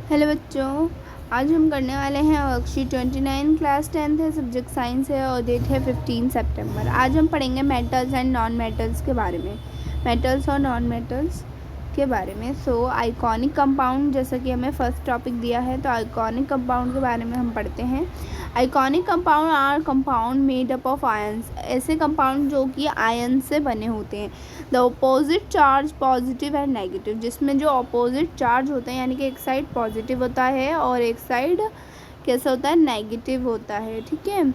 Hello बच्चों, आज हम करने वाले हैं वर्कशीट 29 क्लास 10th है, सब्जेक्ट साइंस है और डेट है 15 सितंबर। आज हम पढ़ेंगे मेटल्स एंड नॉन मेटल्स के बारे में, मेटल्स और नॉन मेटल्स के बारे में। सो आइकॉनिक कंपाउंड, जैसा कि हमें फर्स्ट टॉपिक दिया है तो आइकॉनिक कंपाउंड के बारे में हम पढ़ते हैं। Iconic compound are compound made up of ions, ऐसे कंपाउंड जो कि आयन से बने होते हैं। The opposite charge positive and negative, जिसमें जो अपोजिट चार्ज होते हैं यानी कि एक साइड पॉजिटिव होता है और एक साइड कैसा होता है, नेगेटिव होता है। ठीक है।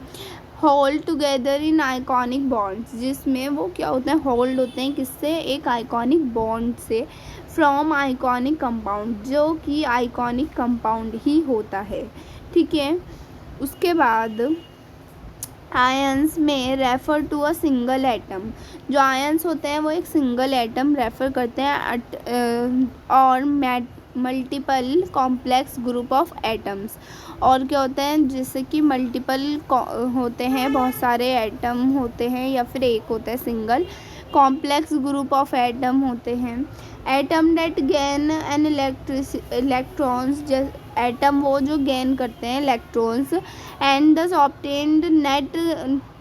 Hold together in iconic bonds, जिसमें वो क्या होते हैं, होल्ड होते हैं किससे, एक आइकॉनिक बॉन्ड से। फ्रॉम आइकॉनिक कंपाउंड, जो कि आइकॉनिक कंपाउंड ही होता है। ठीक है। उसके बाद आयंस में refer to a single atom, जो आयंस होते हैं वो एक सिंगल एटम रेफ़र करते हैं और multiple complex group of atoms. और क्या होते हैं, जैसे कि मल्टीपल होते हैं, बहुत सारे एटम होते हैं या फिर एक होता है single. Complex group of atom होते हैं। Atom that gain an electrons, atom वो जो गेन करते हैं electrons, and thus obtained net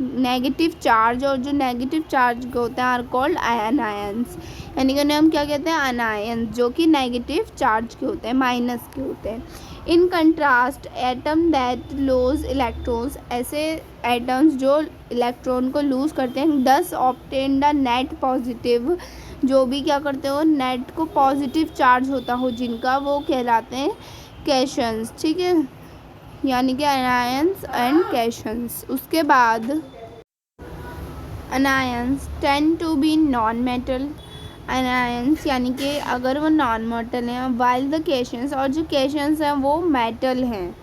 negative charge, और जो नेगेटिव चार्ज के होते हैं आर कॉल्ड अनायंस, यानी कि उन्हें हम क्या कहते हैं, अनायंस, जो कि नेगेटिव चार्ज के होते हैं, माइनस के होते हैं। In contrast atom that loose electrons, ऐसे एटम्स जो इलेक्ट्रॉन को लूज करते हैं, 10 ऑब्टेन्ड नेट पॉजिटिव, जो भी क्या करते हो, नेट को पॉजिटिव चार्ज होता हो जिनका, वो कहलाते हैं कैशंस। ठीक है, यानी कि अनायंस एंड कैशंस। उसके बाद anions tend to be non metal, anions यानी कि अगर वो नॉन मेटल हैं, वाइल द कैशंस, और जो कैशंस हैं वो मेटल हैं।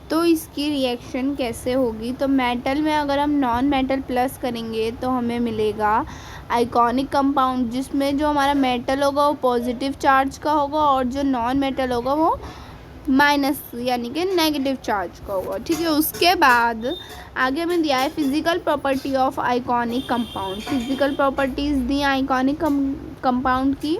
तो इसकी रिएक्शन कैसे होगी, तो मेटल में अगर हम नॉन मेटल प्लस करेंगे तो हमें मिलेगा आइकॉनिक कंपाउंड, जिसमें जो हमारा मेटल होगा वो पॉजिटिव चार्ज का होगा और जो नॉन मेटल होगा वो माइनस यानी कि नेगेटिव चार्ज का होगा। ठीक है। उसके बाद आगे हमें दिया है physical property of ionic compound, physical properties the ionic compound की।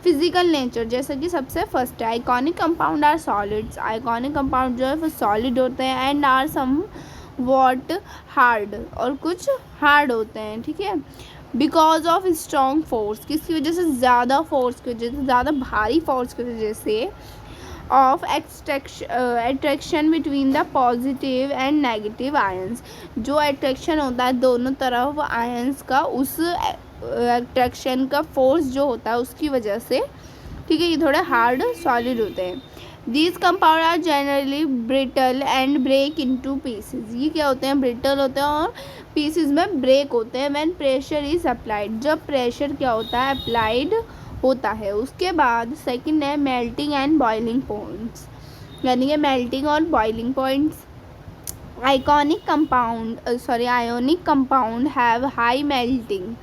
फिजिकल नेचर, जैसे कि सबसे फर्स्ट है ionic compound are solids, ionic compound जो है वो सॉलिड होते हैं, and are somewhat hard, और कुछ हार्ड होते हैं। ठीक है। बिकॉज ऑफ स्ट्रॉन्ग फोर्स, किसकी वजह से, ज़्यादा फोर्स की वजह से, ज़्यादा भारी फोर्स की वजह से, of attraction between the positive and negative ions, जो अट्रैक्शन होता है दोनों तरफ आयंस का, उस अट्रैक्शन का फोर्स जो होता है उसकी वजह से। ठीक है। ये थोड़े हार्ड सॉलिड होते हैं। These compound are generally brittle and break into pieces, ये क्या होते हैं, ब्रिटल होते हैं और पीसेस में ब्रेक होते हैं। व्हेन प्रेशर इज अप्लाइड, जब प्रेशर क्या होता है, अप्लाइड होता है। उसके बाद सेकंड है मेल्टिंग एंड बॉइलिंग पॉइंट्स, यानी कि मेल्टिंग और boiling points. Ionic compound ionic compound have high melting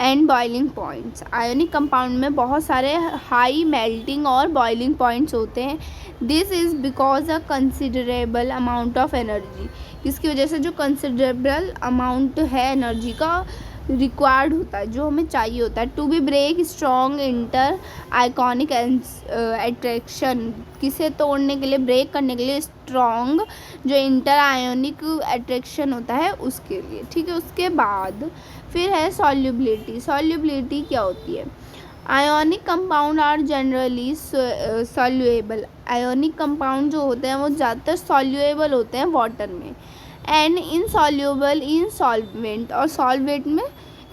and boiling points, ionic compound में बहुत सारे हाई मेल्टिंग और बॉइलिंग पॉइंट्स होते हैं। This is because a considerable amount of energy, इसकी वजह से जो कंसिडरेबल अमाउंट है एनर्जी का रिक्वायर्ड होता है, जो हमें चाहिए होता है, to be break strong interionic attraction, किसे तोड़ने के लिए, ब्रेक करने के लिए स्ट्रॉन्ग जो इंटर आयोनिक अट्रैक्शन होता है उसके लिए। ठीक है। उसके बाद फिर है सॉल्युबिलिटी, सॉल्युबिलिटी क्या होती है, ionic compound are generally soluble, ionic compound जो होते हैं वो ज़्यादातर सॉल्युएबल होते हैं वाटर में, एंड इनसॉल्युबल इन सॉल्वेंट, और सॉल्वेंट में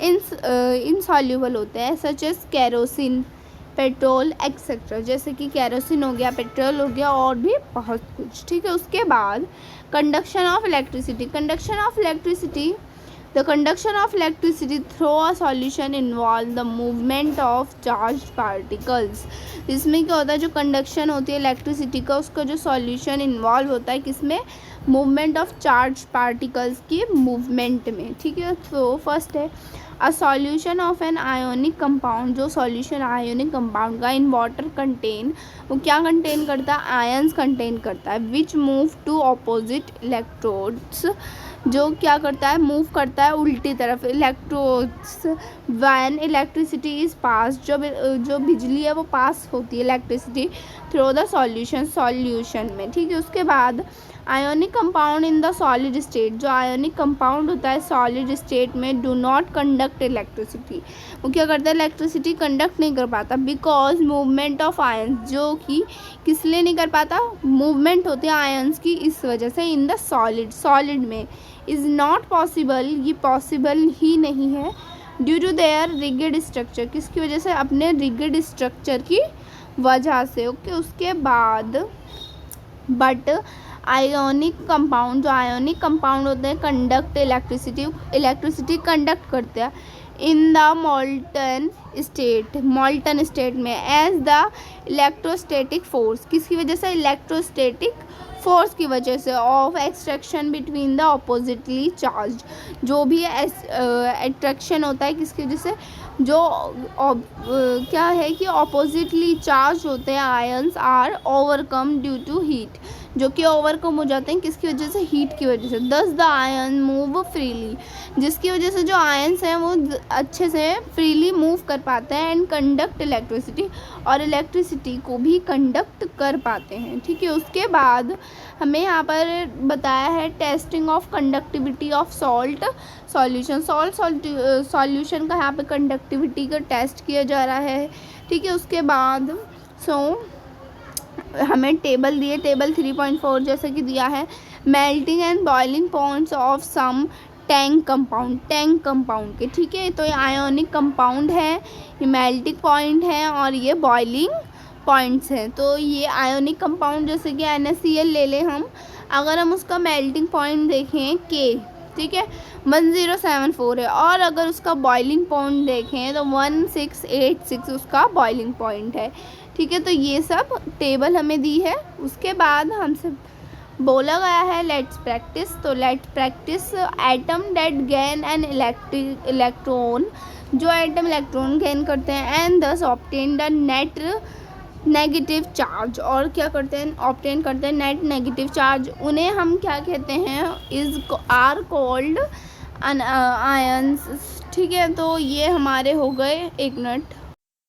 इनसॉल्युबल होते हैं, such as kerosene, petrol etcetera, जैसे कि कैरोसिन हो गया, पेट्रोल हो गया और भी बहुत कुछ। ठीक है। उसके बाद conduction of electricity, conduction of electricity, the conduction of electricity through a solution involve the movement of charge particles, इसमें क्या होता है, जो कंडक्शन होती है इलेक्ट्रिसिटी का, उसका जो सॉल्यूशन इन्वॉल्व होता है किसमें, मूवमेंट ऑफ चार्ज पार्टिकल्स की मूवमेंट में। ठीक है। तो फर्स्ट है a solution of an ionic compound, जो सॉल्यूशन आयोनिक कंपाउंड का इन वाटर कंटेन, वो क्या कंटेन करता है, आयंस कंटेन करता है, which move to opposite electrodes, जो क्या करता है, मूव करता है उल्टी तरफ। Electrodes when electricity is pass, जो बिजली है वो पास होती है इलेक्ट्रिसिटी थ्रू द सॉल्यूशन में, ठीक है। उसके बाद ionic compound in the solid state, जो आयोनिक कंपाउंड होता है सॉलिड स्टेट में, डू नॉट कंडक्ट इलेक्ट्रिसिटी, वो क्या करता है, इलेक्ट्रिसिटी कंडक्ट नहीं कर पाता, बिकॉज मूवमेंट ऑफ आयन्स, जो कि किस लिए नहीं कर पाता, मूवमेंट होती है आयन्स की इस वजह से, इन द सॉलिड में, इज़ नॉट पॉसिबल, ये पॉसिबल ही नहीं है, due to their rigid structure, किसकी वजह से, अपने रिगिड स्ट्रक्चर की वजह से, ओके। उसके बाद बट आयोनिक कंपाउंड, जो आयोनिक कंपाउंड होते हैं कंडक्ट इलेक्ट्रिसिटी कंडक्ट करते हैं इन द मॉल्टन स्टेट में, एज द इलेक्ट्रोस्टैटिक फोर्स, किसकी वजह से, इलेक्ट्रोस्टैटिक फोर्स की वजह से, of extraction between the oppositely charge, जो भी एट्रैक्शन होता है किसकी वजह से, जो क्या है कि ऑपोजिटली चार्ज होते हैं ions are overcome due to heat, जो कि ओवरकम हो जाते हैं किसकी वजह से, हीट की वजह से। दस द आयन मूव फ्रीली, जिसकी वजह से जो आयंस हैं वो अच्छे से फ्रीली मूव कर पाते हैं, एंड कंडक्ट इलेक्ट्रिसिटी, और इलेक्ट्रिसिटी को भी कंडक्ट कर पाते हैं, ठीक है। उसके बाद हमें यहाँ पर बताया है testing of conductivity of salt solution, solution का यहाँ पे कंडक्टिविटी का टेस्ट किया जा रहा है, ठीक है। उसके बाद हमें टेबल दिए, टेबल 3.4 जैसे कि दिया है, melting and boiling points of some tank compound के, ठीक है। तो ये आयोनिक कंपाउंड है, ये मेल्टिंग पॉइंट है और ये बॉइलिंग पॉइंट्स हैं। तो ये आयोनिक कंपाउंड जैसे कि NaCl ले लें हम, अगर हम उसका मेल्टिंग पॉइंट देखें K, ठीक है, 1074 है, और अगर उसका बॉइलिंग पॉइंट देखें तो 1686 उसका बॉइलिंग पॉइंट है, ठीक है। तो ये सब टेबल हमें दी है। उसके बाद हमसे बोला गया है लेट्स प्रैक्टिस, तो let's practice atom that gain an electron, जो एटम इलेक्ट्रॉन गेन करते हैं, and thus obtain the net negative charge, और क्या करते हैं, ऑब्टेन करते हैं नेट नेगेटिव चार्ज, उन्हें हम क्या कहते हैं, इज आर कॉल्ड आयंस, ठीक है। तो ये हमारे हो गए, एक मिनट,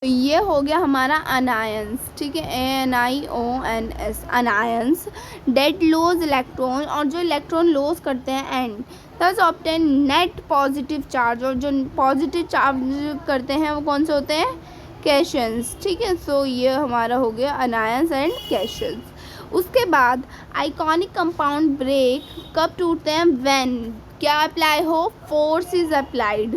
तो ये हो गया हमारा अनायंस, ठीक है, ANIONS, anions that lose electron, और जो इलेक्ट्रॉन लूज करते हैं, and thus obtain net positive charge, और जो पॉजिटिव चार्ज करते हैं वो कौन से होते हैं, कैशंस, ठीक है। सो ये हमारा हो गया अनायंस एंड कैशंस। उसके बाद आइकॉनिक कंपाउंड ब्रेक कब टूटते हैं, व्हेन क्या अप्लाई हो, फोर्स इज अप्लाइड,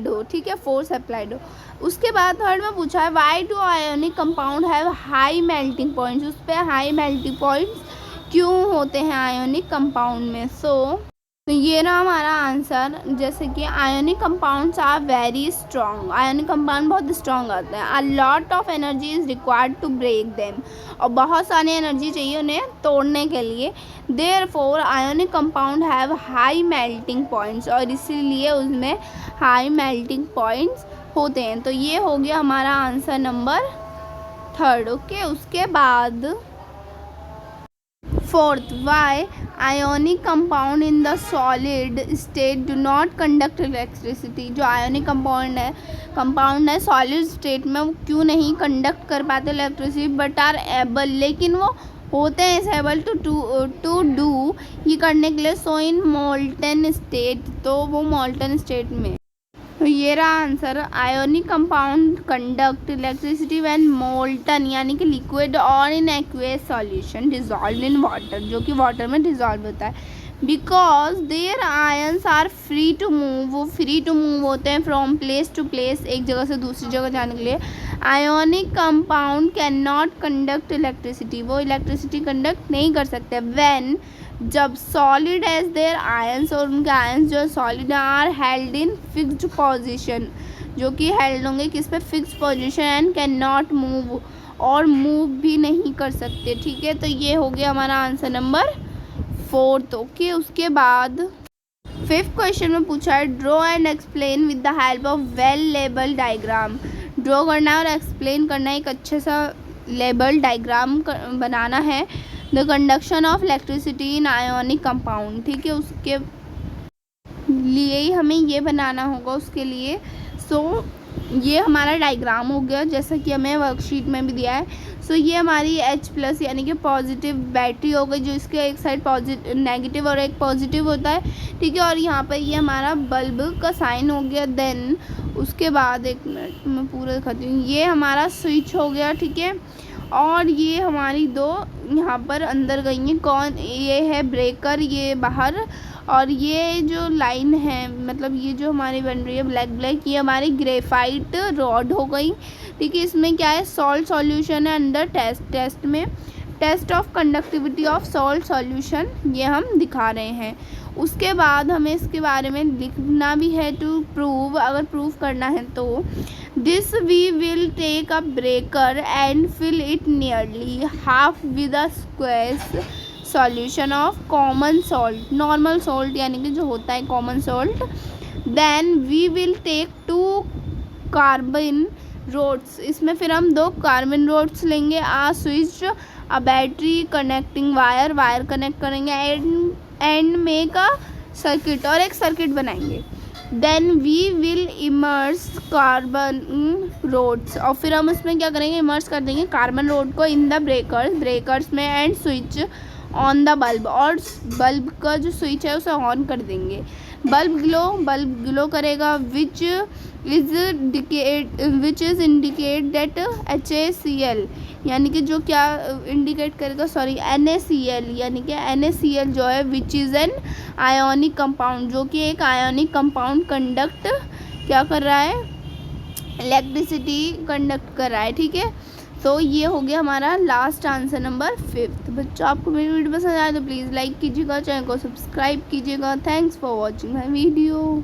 हो, ठीक है, फोर्स अप्लाइड हो। उसके बाद थर्ड में पूछा है why do ionic compound have high melting points, उस पर हाई मेल्टिंग पॉइंट्स क्यों होते हैं आयोनिक कंपाउंड में। तो ये रहा हमारा आंसर, जैसे कि ionic compounds are very strong, ionic compound बहुत स्ट्रॉन्ग आते हैं, a lot of energy is required to break them, और बहुत सारी एनर्जी चाहिए उन्हें तोड़ने के लिए, therefore ionic compound have high melting points, और इसीलिए उसमें हाई मेल्टिंग पॉइंट्स होते हैं। तो ये हो गया हमारा आंसर नंबर 3, ओके। उसके बाद fourth, why ionic compound in the solid state do not conduct electricity, जो आयोनिक कंपाउंड है सॉलिड स्टेट में वो क्यों नहीं कंडक्ट कर पाते इलेक्ट्रिसिटी, बट आर एबल, लेकिन वो होते हैं इस एबल टू डू, ये करने के लिए, सो इन मोल्टन स्टेट, तो वो मोल्टन स्टेट में। तो ये रहा answer, ionic compound conduct electricity when molten, यानी कि लिक्विड और in aqueous solution dissolve in water, जो कि वाटर में डिजॉल्व होता है, because their ions are free to move, वो फ्री टू मूव होते हैं फ्रॉम प्लेस टू प्लेस, एक जगह से दूसरी जगह जाने के लिए। Ionic compound can not conduct electricity, वो इलेक्ट्रिसिटी कंडक्ट नहीं कर सकते, व्हेन, जब सॉलिड एज देयर आयंस, और उनके आयंस जो solid are held in fixed position, जो कि हेल्ड होंगे किस पे, fixed position, and can not move, और मूव भी नहीं कर सकते, ठीक है। तो ये हो गया हमारा आंसर नंबर 4, ओके। उसके बाद 5th क्वेश्चन में पूछा है draw and explain with the help of well label diagram, draw करना है और एक्सप्लेन करना है, एक अच्छे सा लेबल डायग्राम बनाना है, the conduction of electricity in ionic compound. ठीक है, उसके लिए ही हमें ये बनाना होगा उसके लिए। सो ये हमारा डायग्राम हो गया जैसा कि हमें वर्कशीट में भी दिया है। सो ये हमारी H+ यानी कि पॉजिटिव बैटरी हो गई, जो इसके एक साइड पॉजिटिव नेगेटिव और एक पॉजिटिव होता है। ठीक है, और यहाँ पर ये हमारा बल्ब का साइन हो गया। देन उसके बाद एक मिनट मैं पूरा दिखाती हूँ, ये हमारा स्विच हो गया। ठीक है, और ये हमारी दो यहाँ पर अंदर गई हैं, कौन, ये है ब्रेकर, ये बाहर, और ये जो लाइन है मतलब ये जो हमारी बन रही है ब्लैक ब्लैक, ये हमारी ग्रेफाइट रॉड हो गई। ठीक है, इसमें क्या है, सॉल्ट सॉल्यूशन है अंदर। टेस्ट में test of conductivity of salt solution ये हम दिखा रहे हैं। उसके बाद हमें इसके बारे में लिखना भी है टू प्रूव, अगर प्रूव करना है तो this we will take a beaker and fill it nearly half with a square solution of common salt, normal salt यानी कि जो होता है common salt. Then we will take 2 carbon rods, इसमें फिर हम 2 कार्बन रोड्स लेंगे। A switch, a battery, connecting wire, wire connect करेंगे एंड मेक अ सर्किट, और एक सर्किट बनाएंगे। Then we will immerse carbon rods, और फिर हम इसमें क्या करेंगे, इमर्स कर देंगे कार्बन रोड को इन द ब्रेकर्स में, and switch on the bulb, और बल्ब का जो स्विच है उसे ऑन कर देंगे। बल्ब ग्लो करेगा which is indicate that HACl, यानी कि जो क्या इंडिकेट करेगा, सॉरी NaCl, यानी कि NaCl जो है which is an ionic compound, जो कि एक आयोनिक कंपाउंड कंडक्ट क्या कर रहा है, इलेक्ट्रिसिटी कंडक्ट कर रहा है। ठीक है, तो ये हो गया हमारा लास्ट आंसर नंबर 5। बच्चों, आपको मेरी वीडियो पसंद आए तो प्लीज़ लाइक कीजिएगा, चैनल को सब्सक्राइब कीजिएगा। Thanks for watching my video.